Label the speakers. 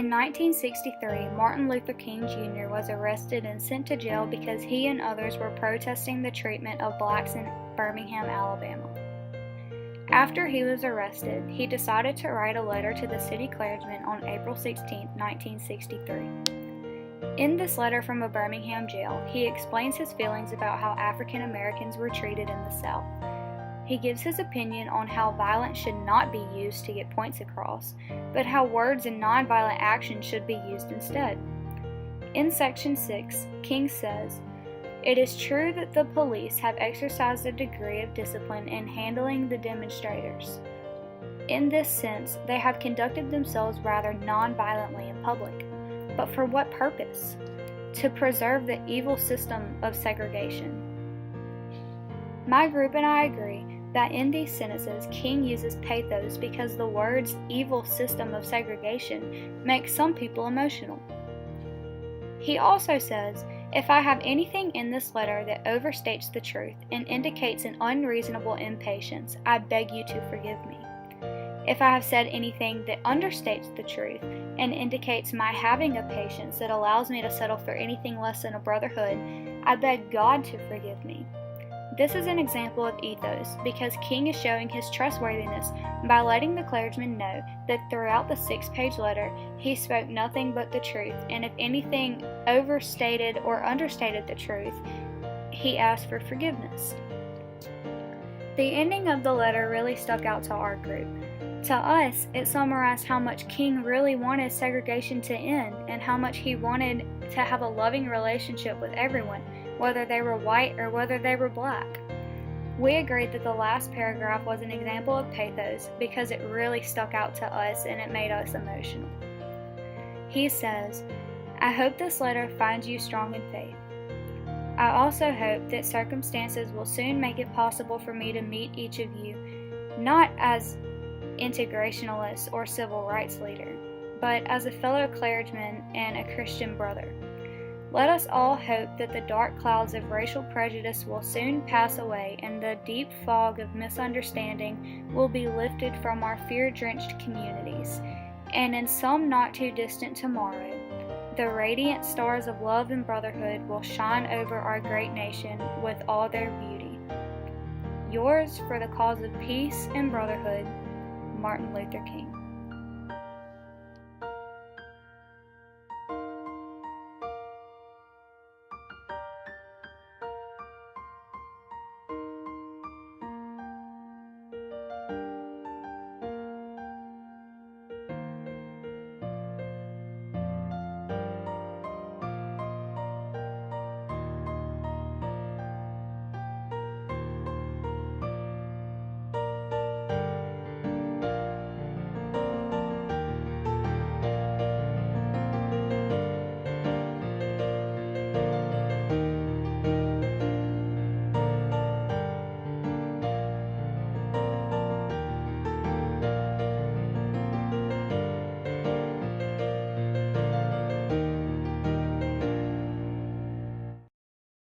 Speaker 1: In 1963, Martin Luther King Jr. was arrested and sent to jail because he and others were protesting the treatment of blacks in Birmingham, Alabama. After he was arrested, he decided to write a letter to the city clergyman on April 16, 1963. In this letter from a Birmingham jail, he explains his feelings about how African Americans were treated in the South. He gives his opinion on how violence should not be used to get points across, but how words and nonviolent action should be used instead. In Section 6, King says, "It is true that the police have exercised a degree of discipline in handling the demonstrators. In this sense, they have conducted themselves rather nonviolently in public. But for what purpose? To preserve the evil system of segregation." My group and I agree that in these sentences, King uses pathos because the words evil system of segregation make some people emotional. He also says, "If I have anything in this letter that overstates the truth and indicates an unreasonable impatience, I beg you to forgive me. If I have said anything that understates the truth and indicates my having a patience that allows me to settle for anything less than a brotherhood, I beg God to forgive me." This is an example of ethos because King is showing his trustworthiness by letting the clergyman know that throughout the 6-page letter he spoke nothing but the truth, and if anything overstated or understated the truth, he asked for forgiveness. The ending of the letter really stuck out to our group. To us, it summarized how much King really wanted segregation to end and how much he wanted to have a loving relationship with everyone, whether they were white or whether they were black. We agreed that the last paragraph was an example of pathos because it really stuck out to us and it made us emotional. He says, "I hope this letter finds you strong in faith. I also hope that circumstances will soon make it possible for me to meet each of you, not as integrationalist or civil rights leader, but as a fellow clergyman and a Christian brother. Let us all hope that the dark clouds of racial prejudice will soon pass away and the deep fog of misunderstanding will be lifted from our fear-drenched communities, and in some not too distant tomorrow, the radiant stars of love and brotherhood will shine over our great nation with all their beauty. Yours for the cause of peace and brotherhood, Martin Luther King."